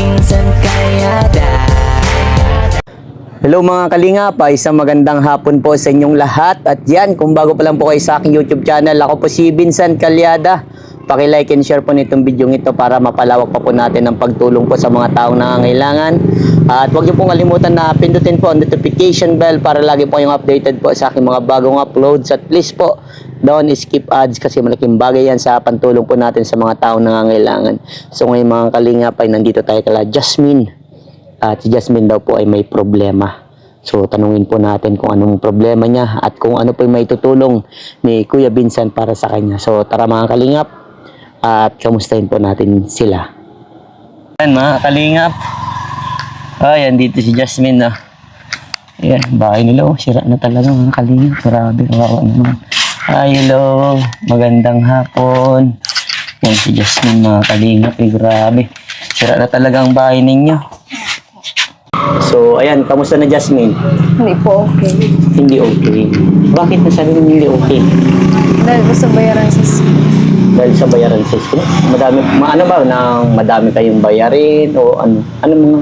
Vincent Calyada. Hello mga kalingap, isang magandang hapon po sa inyong lahat. At yan, kung bago pa lang po kayo sa aking YouTube channel, ako po si Vincent Calyada. Paki-like and share po nitong video ito para mapalawak pa po natin ang pagtulong po sa mga taong nangangailangan. At huwag niyo pong kalimutan na pindutin po ang notification bell para lagi po kayong updated po sa aking mga bagong uploads. At please po, don't skip ads kasi malaking bagay yan sa pantulong po natin sa mga taong nangangailangan. So ngayon mga kalingap ay nandito tayo kala Jasmine. At si Jasmine daw po ay may problema. So tanungin po natin kung anong problema niya at kung ano po yung may tutulong ni Kuya Vincent para sa kanya. So tara mga kalingap at kamustahin po natin sila. Ayan mga kalingap. Ayan dito si Jasmine na. Ayan, bahay nila oh. Sira na talaga mga kalingap. Grabe, kawawa naman. Ay, hello. Magandang hapon. Yan si Jasmine mga kalingap. Grabe. Sira na talaga ang bahay ninyo. So, ayan, kamusta na Jasmine? Hindi po okay. Hindi okay. Bakit nasabi mo hindi okay? Dahil po sa bayaran sa school. Dahil sa bayaran sa school? Madami, ano ba, nang madami kayong bayarin o ano? Ano mga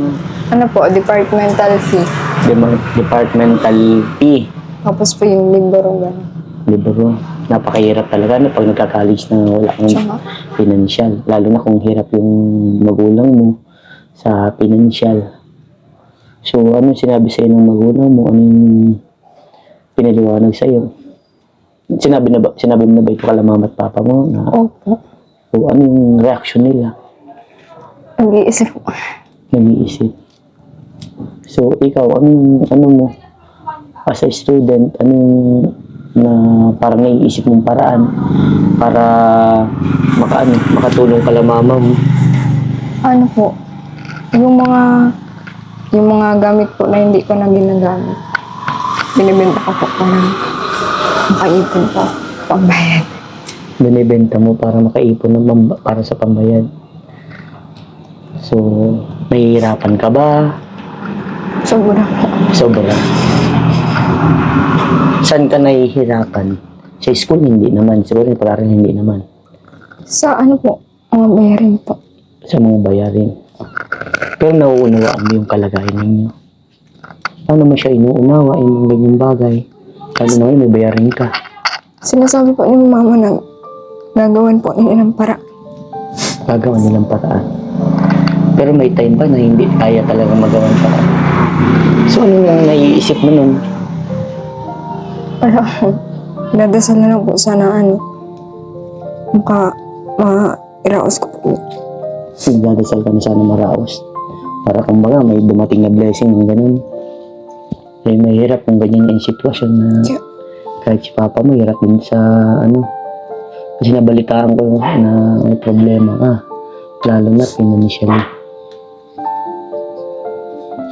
Ano po, departmental fee. departmental fee? Tapos po yung libro gano'n. Libro, napakahirap talaga no, pag nagka-college na wala kang Tsaka, financial. Lalo na kung hirap yung magulang mo sa financial. So, anong sinabi sa'yo ng magulang mo? Anong pinaliwanag sa'yo? Sinabi mo na ba ito kala mama at papa mo? Na, opo. o anong reaction nila? Nag-iisip po. Nag-iisip. So, ikaw, ano mo? As a student, anong na parang naiisip mong paraan para makatulong kala mama mo? Ano po, yung mga gamit po na hindi ko na ginagamit, binibenta ko po para makaipon po, pambayad. Binibenta mo para makaipon para sa pambayad. So, nahihirapan ka ba? Sobra po. Sobra. Saan ka nahihirapan? Sa school, hindi naman. Siguro yung pag-aaral, hindi naman. Sa ano po, mga bayarin po. Sa mga bayarin. Pero nauunawaan mo yung kalagayan ninyo. Paano mo siya inuunawa yung ganyang bagay? Lalo na ngayon, may bayarin ka. Sinasabi po ni mama na gagawan po nila ng para. Gagawa nilang paraan. Pero may time ba na hindi kaya talaga magawa ng paraan? So, ano yung naiisip mo nung Wala po. Dadasal na lang po sana ma-iraos ko po. nagdadasal ka na sana maraos? Para kumbaga may dumating na blessing ng ganun. Eh, mahirap kung ganyan yung sitwasyon na Yeah. kahit si papa mo, hirap din sa kasi nabalitaan ko na may problema lalo na financial.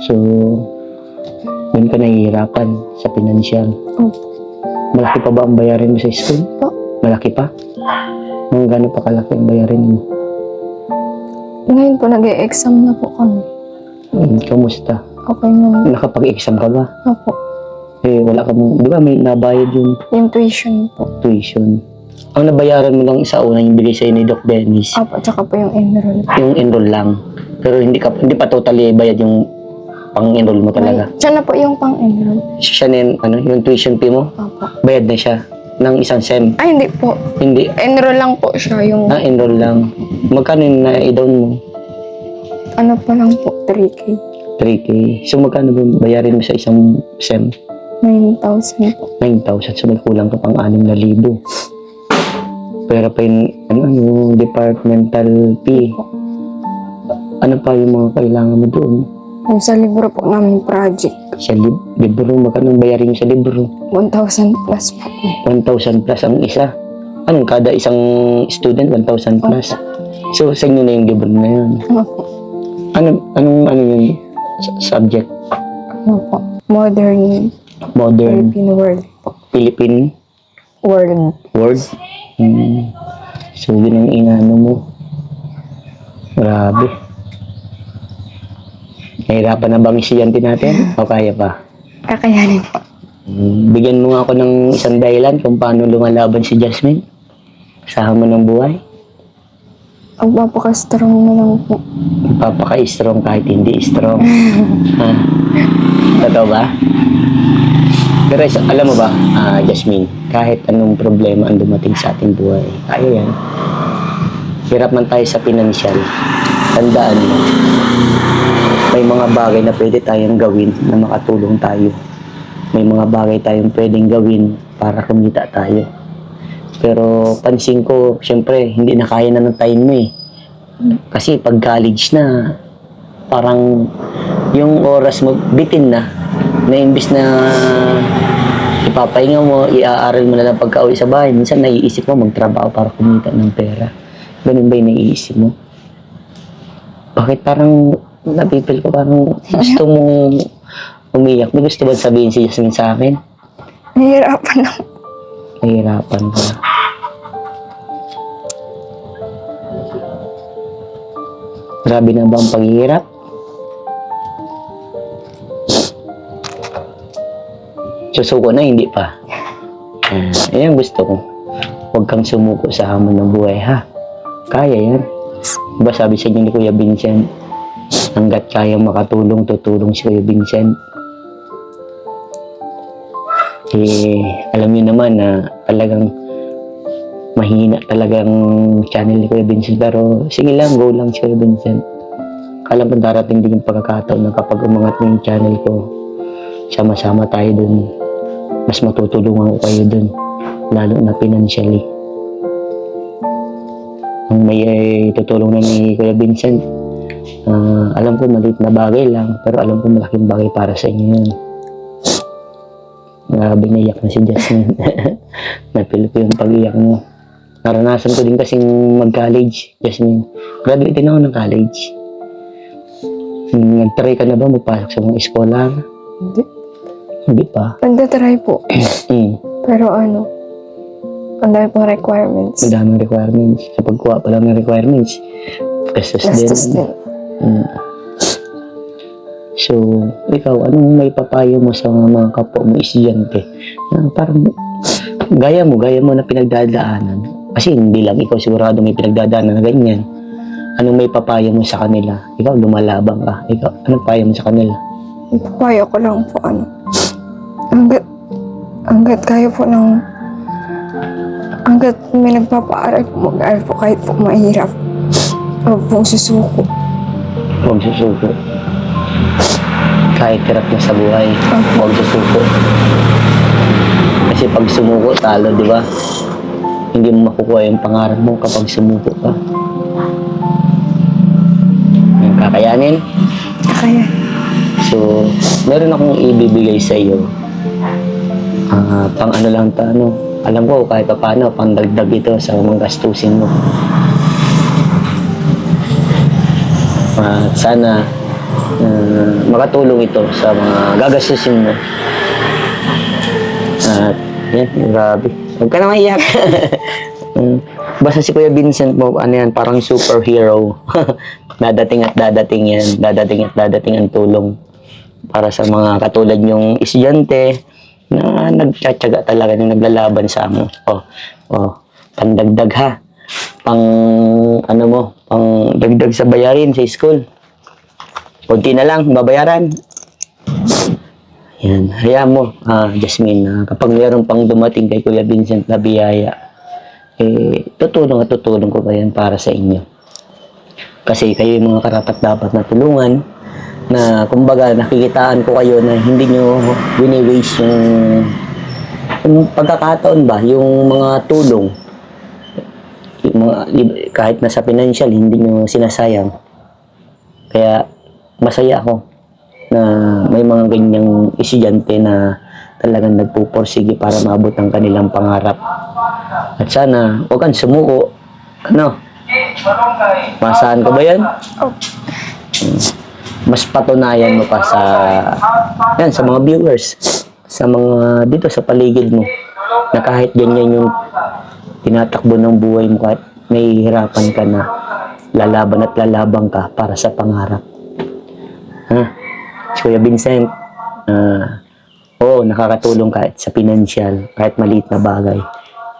So, doon ka nahihirapan sa financial. Opo. Malaki pa ba ang bayarin mo sa school? Po. Malaki pa? Nung gano'n pa kalaki ang bayarin mo? Ngayon po nag-e-exam na po kami. Kamusta? Okay naman. Nakapag-exam ka ba? Opo. Eh, wala ka mong, di ba may nabayad yung Yung tuition po. tuition? Ang nabayaran mo lang sa una, yung bigay sa'yo ni Doc Dennis, Opo, tsaka po yung enroll. yung enroll lang. Pero hindi pa totally bayad yung pang-enroll mo talaga. Siya na po yung pang-enroll. Siya na yung tuition fee mo, Opo. bayad na siya ng isang sem. Ay, hindi po. Hindi, Enroll lang po siya yung enroll lang. Magkano yung na-down mo? ano pa lang po, 3K. 3K. So magkano ba bayarin mo sa isang sem? 9,000 po. 9,000. So may kulang ka pang 6,000. Pero pa yung departmental fee. Ano pa yung mga kailangan mo doon? Yung sa libro po namin project, Sa libro, magkano bayarin mo sa libro? 1,000 plus po. 1,000 plus ang isa. Anong kada isang student, 1,000 plus? So, sa inyo na yung libro na yun. Ano po? Anong yung subject? Ano po? Modern Modern Philippine world po. Philippine World. word? So, yun ang inano mo. Grabe. Nahirapan na bang estudyante natin? O kaya pa? Kakayanin po. Bigyan mo nga ako ng isang dahilan kung paano lumalaban si Jasmine. Kasama mo ng buhay. Magpapaka-strong na lang po. Papaka-strong kahit hindi strong. Ha? Totoo ba? Pero alam mo ba, Jasmine, kahit anong problema ang dumating sa ating buhay, kaya yan. Hirap man tayo sa financial. Tandaan mo, may mga bagay na pwede tayong gawin na makatulong tayo. May mga bagay tayong pwedeng gawin para kumita tayo. Pero pansin ko, syempre, hindi na kaya na ng time mo eh. Kasi pag college na, parang yung oras mo, bitin na. Na imbis na ipapahinga mo, iaaral mo na lang pagka-uwi sa bahay. Minsan naiisip mo magtrabaho para kumita ng pera. Ganun ba yung naiisip mo? Bakit parang napipil ko, parang gusto mong umiyak? May gusto ba sabihin si Jasmine sa akin? Nahihirapan ako. Nahihirapan ka. Grabe na ba ang paghihirap? Susuko na, hindi pa. Ayan gusto ko. Huwag kang sumuko sa hamon ng buhay, ha? Kaya yan. Diba sabi sa inyo ni Kuya Vincent, hanggat kayang makatulong, tutulong si Kuya Vincent. Alam niyo naman na talagang mahina talagang channel ni Kuya Vincent, pero sige lang, go lang si Kuya Vincent. Alam ko darating din yung pagkakataon na kapag umangat mo yung channel ko, sama-sama tayo dun. Mas matutulungan ko kayo dun, lalo na financially. Ang may tutulong na ni Kuya Vincent, alam ko maliit na bagay lang, pero alam ko malaking bagay para sa inyo yan. Grabe, naiyak na si Jasmine. Napil ko yung pag-iyak mo. Naranasan ko din kasing mag-college, Jasmine. Graduate din ako ng college. Nag-try ka na ba magpasok sa mga eskwela? Hindi. Hindi pa. Nagtatry po. Pero ano, ang dami pong requirements. Ang daming requirements. Sa pagkuha pa lang ng requirements, gastos din. So, ikaw, anong may papayo mo sa mga kapwa mo estudyante? Na parang gaya mo na pinagdadaanan. Kasi hindi lang ikaw sigurado may pinagdadaanan na ganyan. Anong may papayo mo sa kanila? Ikaw, lumalabang ka. Ikaw, anong payo mo sa kanila? Papayo ko lang po ano. Hanggat kaya po ng hanggat may nagpapaaral po, mag-aaral po kahit po mahirap. Huwag pong susuko. Huwag susuko. Kahit hirap na sa buhay, huwag susuko. Kasi pag sumuko, talo, di ba? Hindi mo makukuha yung pangarap mo kapag sumuko ka. Yung kakayanin. Kaya. So, meron akong ibibigay sa iyo. Pang ano lang ta, ano. Alam ko kahit pa paano, pang dagdag ito sa mga gastusin mo. Sana makatulong ito sa mga gagastusin mo. At yan, grabe. Huwag ka na maiyak. Basta si Kuya Vincent mo, ano yan, parang superhero. Dadating at dadating yan. Dadating at dadating ang tulong para sa mga katulad yung estudyante na nagtsatsaga talaga, na naglalaban sa amo. Pandagdag ha. Pang ano mo, pang dagdag sa bayarin sa school. Kunti na lang, babayaran. Yan, hayaan mo, Jasmine, kapag mayroon pang dumating kay Kuya Vincent na biyaya, tutulong ko pa yan para sa inyo. Kasi kayo yung mga karapat-dapat na tulungan, na kumbaga nakikitaan ko kayo na hindi nyo wini-waste yung pagkakataon ba, yung mga tulong. Yung mga, kahit nasa financial, hindi nyo sinasayang. Kaya, masaya ako na may mga ganyang estudyante na talagang nagpupursige para maabot ang kanilang pangarap. At sana, huwag kang sumuko. Ano? Masahan ka ba yan? Mas patunayan mo pa sa sa mga viewers, sa mga dito sa paligid mo, na kahit ganyan yung tinatakbo ng buhay mo, kahit nahihirapan ka na, lalaban at lalabang ka para sa pangarap. Si Kuya Vincent, nakakatulong kahit sa financial, kahit maliit na bagay.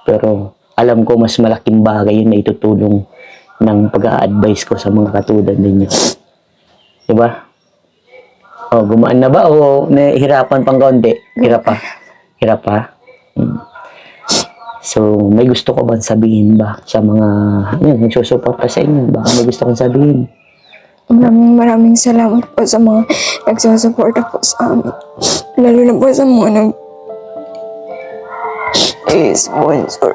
Pero alam ko mas malaking bagay yun na itutulong ng pag-a-advise ko sa mga katulad ninyo. Diba? O, gumaan na ba o nahihirapan pang kaunti? Hirap pa? Hirap pa? Hmm. So, may gusto ko bang sabihin ba sa mga nagsusuporta sa inyo? Baka may gusto kong sabihin. Maraming salamat po sa mga nagsasuporta po sa amin. Lalo na po sa mga sponsor.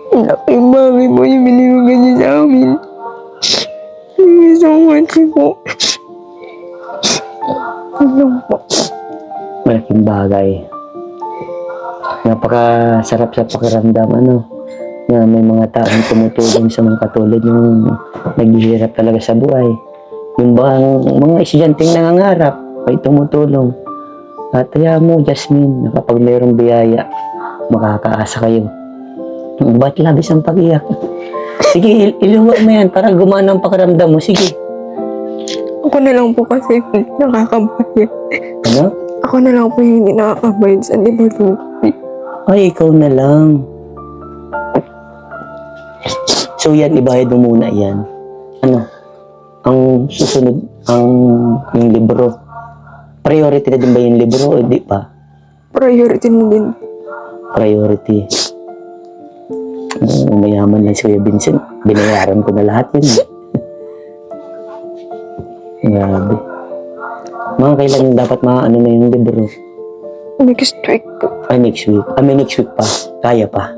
Laki mami po yung binibigay niyo sa amin. Thank you so much po. Ano po? Malaking bagay. Napakasarap sa pakiramdam, na may mga taong tumutulong sa mga katulad yung naghihirap talaga sa buhay. Yung bang mga estudyanteng nangangarap ay tumutulong. At kaya mo, Jasmine, na kapag mayroong biyaya, makakaasa kayo. Ba't labis ang pag-iyak? Sige, iluwa mo yan para gumana ang pakiramdam mo. Sige. Ako na lang po kasi nakakabayad. Ano? Ako na lang po yung hindi nakakabayad sa department. Ay, ikaw na lang. So yan, ibayad mo muna yan. Ang susunod, yung libro. Priority na din ba yung libro o di pa? Priority na din. Priority. Mayaman lang si Kuya Vincent. Binayaran ko na lahat yun. Grabe. Mga kailan yung dapat na yung libro? Next week po. Ay, next week. May next week pa. Kaya pa.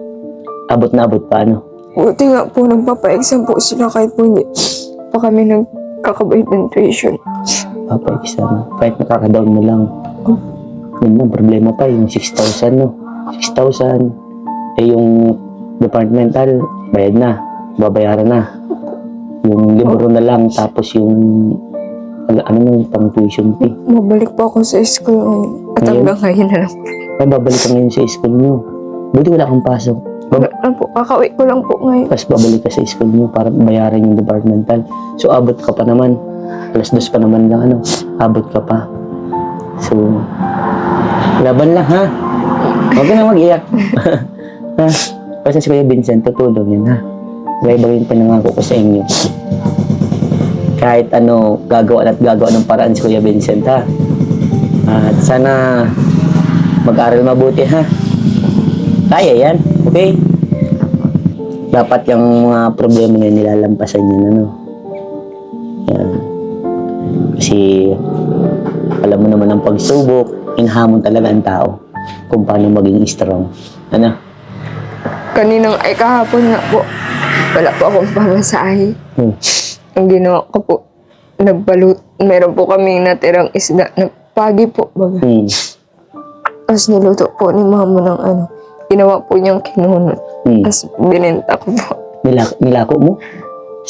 Abot na abot pa, Buti nga po, nagpapa-exam po sila kahit po hindi pa kami nagkakabayad ng tuition. Papa-exam. Kahit nakaka-down mo lang. Yun lang, problema pa. Yung 6,000, 6,000. Eh, yung departmental, bayad na. Babayaran na. Yung libro na lang, tapos yung yung pang tuition fee. Mabalik po ako sa school ngayon. At Ngayon? hanggang ngayon na lang. Ay, babalik ka ngayon sa school mo. Buti wala kang pasok. Wala lang po. Kakauwi ko lang po ngayon. Tapos babalik ka sa school mo para bayaran yung departmental. So, abot ka pa naman. Alas 2 pa naman lang, abot ka pa. So, laban lang, ha? Huwag ka na mag-iyak. Ha? Kasi si Kuya Vincent, tutulong yan, ha? Iba-iba yung pinangako ko sa inyo. Kahit gagawa ng paraan si Kuya Vincent, ha? At sana mag-aral mabuti, ha? Kaya yan, okay? Dapat yung mga problema na nilalampasan yun, Yan. Kasi, alam mo naman ang pagsubok, inhamon talaga ang tao kung paano maging strong. Kahapon nga po, wala po akong pamasahe. Ang ginawa ko po, nagbalut. Meron po kaming natirang isda na pagi po. Tapos niluto po ni mama ng ginawa po niyang kinunot. Tapos binenta ko po. Nilako mo?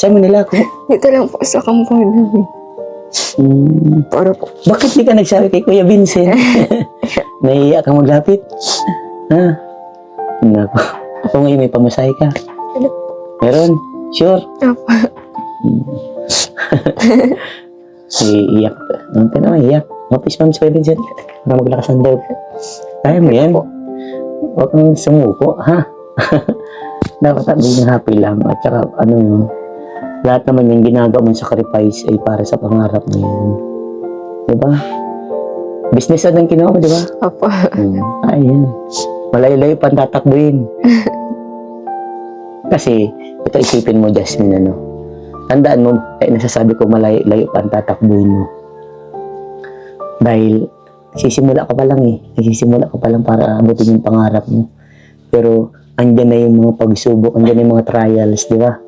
Saan mo nilako? Dito lang po sa kampung namin. Para po. Bakit di ka nagsabi kay Kuya Vincent? Nahiya kang maglapit? Ha? Nako. Kung ngayon may pamasahe ka. Meron? Sure? Apo. Iiyak. Ang ka naman, iyak. Mapis pa Kuya Vincent. Para maglakas ang loob. Kaya mo yan. Huwag kang sumuko, ha? Dapat maging happy lang. At saka, lahat naman yung ginagawa mong sacrifice ay para sa pangarap mo yan. Diba? Business ang ginawa mo, diba? Apo. Ayun. Malayo-layo pa ang tatakbuhin. Kasi, ito isipin mo, Jasmine, tandaan mo, nasasabi ko malayo-layo pa ang tatakbuhin mo. Dahil, sisimula ka pa lang Nagsisimula ka pa lang para abutin yung pangarap mo. Pero, andyan na yung mga pagsubok, andyan na yung mga trials, di ba?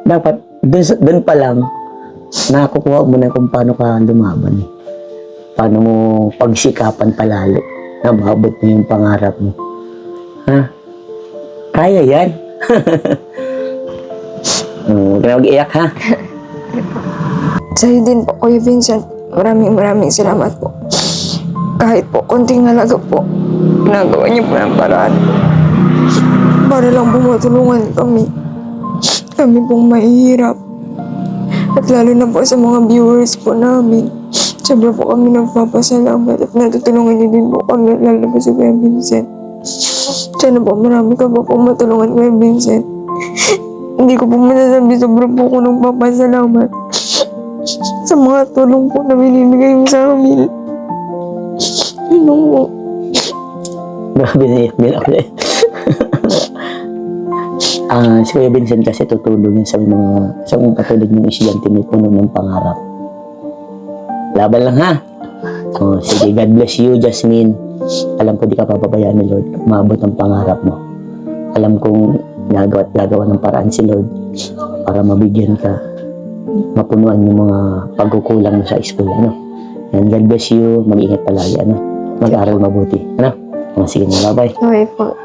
Dapat, doon pa lang, nakukuha mo na kung paano ka lumaban. Paano mo pagsikapan palalo na maabot mo yung pangarap mo. Ha? Kaya yan. Huwag na mag-iyak, ha? Sa'yo din po, Kuya Vincent. Maraming salamat po. Kahit po, konting halaga po, ginagawa niyo po ng paraan. Para lang po matulungan kami. Kami pong mahihirap. At lalo na po sa mga viewers po namin. Sobra po kami nagpapasalamat at natutulungan niyo din po kami, lalo po si Kuya Vincent. Sana po marami ka pa po matulungan, Kuya Vincent. Hindi ko po masasabi, sobrang po ko nung papasalamat sa mga tulong po na binibigay mo sa amin. Ano po? Grabe na yan, ako na. Si Kuya Vincent kasi tutulong yun sa mga katulad ng estudyante may puno ng pangarap. Laban lang ha. Sige, God bless you, Jasmine. Alam ko di ka papabayaan ni Lord. Maabot ang pangarap mo. Alam kong gagawa ng paraan si Lord para mabigyan ka, mapunuan yung mga pagkukulang mo sa school. Ano? And God bless you. Mag-ingat palagi. Ano? Mag-aral mabuti. Ano? Sige na, bye-bye. Okay po.